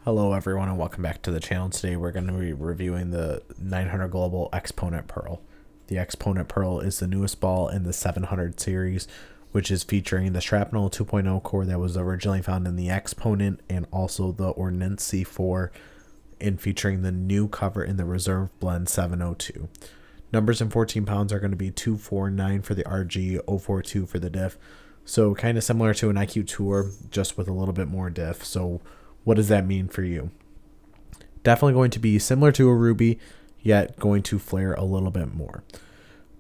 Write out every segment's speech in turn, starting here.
Hello everyone and welcome back to the channel. Today we're going to be reviewing the 900 Global Xponent Pearl. The Xponent Pearl is the newest ball in the 700 series, which is featuring the Shrapnel 2.0 core that was originally found in the Xponent and also the Ordnance C4, and featuring the new cover in the Reserve Blend 702. Numbers in 14 pounds are going to be 249 for the RG, 042 for the diff. So kind of similar to an IQ Tour, just with a little bit more diff. So what does that mean for you? Definitely going to be similar to a Ruby, yet going to flare a little bit more.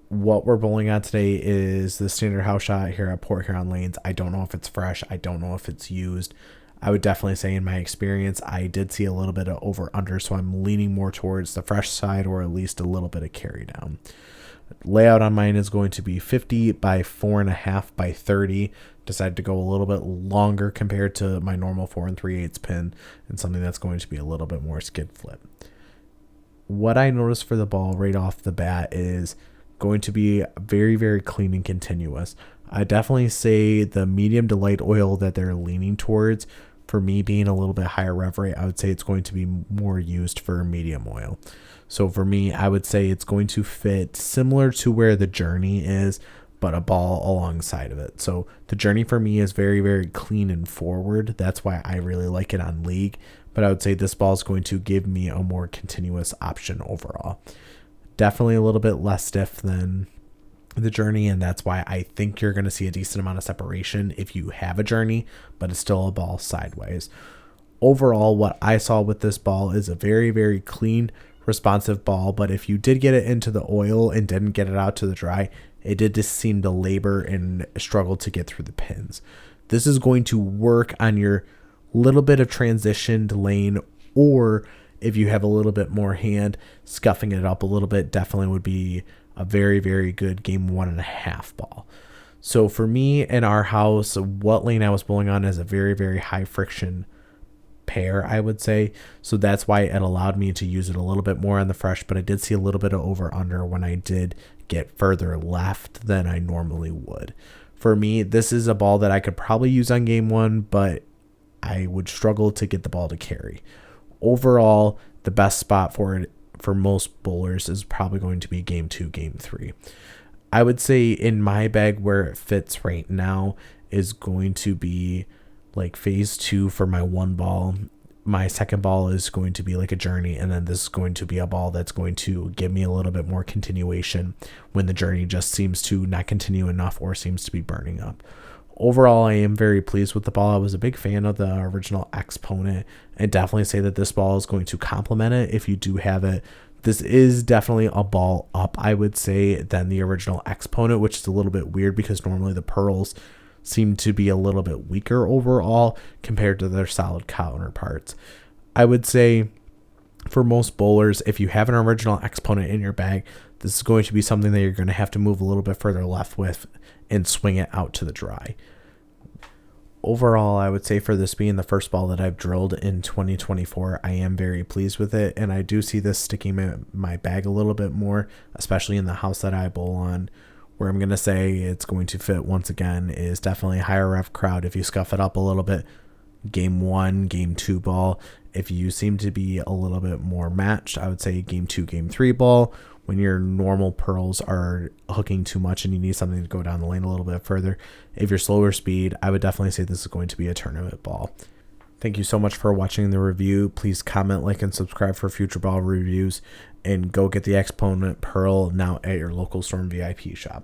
What we're bowling on today is the standard house shot here at Port Huron Lanes. I don't know if it's fresh. I don't know if it's used. I would definitely say in my experience, I did see a little bit of over under, so I'm leaning more towards the fresh side or at least a little bit of carry down. Layout on mine is going to be 50 by 4.5 by 30. Decided to go a little bit longer compared to my normal 4 3/8 pin, and something that's going to be a little bit more skid flip. What I noticed for the ball right off the bat is going to be very, very clean and continuous. I definitely say the medium to light oil that they're leaning towards, for me being a little bit higher rev rate, I would say it's going to be more used for medium oil. So for me, I would say it's going to fit similar to where the Journey is, but a ball alongside of it. So the Journey for me is very, very clean and forward. That's why I really like it on League. But I would say this ball is going to give me a more continuous option overall. Definitely a little bit less stiff than the Journey, and that's why I think you're going to see a decent amount of separation if you have a Journey, but it's still a ball sideways. Overall, what I saw with this ball is a very, very clean, responsive ball, but if you did get it into the oil and didn't get it out to the dry, it did just seem to labor and struggle to get through the pins. This is going to work on your little bit of transitioned lane, or if you have a little bit more hand, scuffing it up a little bit definitely would be a very, very good game 1.5 ball. So for me in our house, what lane I was bowling on is a very, very high friction pair, I would say. So that's why it allowed me to use it a little bit more on the fresh, but I did see a little bit of over under when I did get further left than I normally would. For me, this is a ball that I could probably use on game 1, but I would struggle to get the ball to carry. Overall, the best spot for it for most bowlers is probably going to be game 2, game 3. I would say in my bag where it fits right now is going to be like phase 2 for my one ball. My second ball is going to be like a Journey, and then this is going to be a ball that's going to give me a little bit more continuation when the Journey just seems to not continue enough or seems to be burning up. Overall, I am very pleased with the ball. I was a big fan of the original Xponent, and definitely say that this ball is going to complement it if you do have it. This is definitely a ball up, I would say, than the original Xponent, which is a little bit weird because normally the Pearls seem to be a little bit weaker overall compared to their solid counterparts. I would say for most bowlers, if you have an original Xponent in your bag, this is going to be something that you're going to have to move a little bit further left with and swing it out to the dry. Overall, I would say for this being the first ball that I've drilled in 2024, I am very pleased with it, and I do see this sticking in my bag a little bit more, especially in the house that I bowl on. Where I'm going to say it's going to fit once again is definitely higher rev crowd. If you scuff it up a little bit, game 1, game 2 ball. If you seem to be a little bit more matched, I would say game 2, game 3 ball. When your normal pearls are hooking too much and you need something to go down the lane a little bit further. If you're slower speed, I would definitely say this is going to be a tournament ball. Thank you so much for watching the review. Please comment, like, and subscribe for future ball reviews. And go get the Xponent Pearl now at your local Storm VIP shop.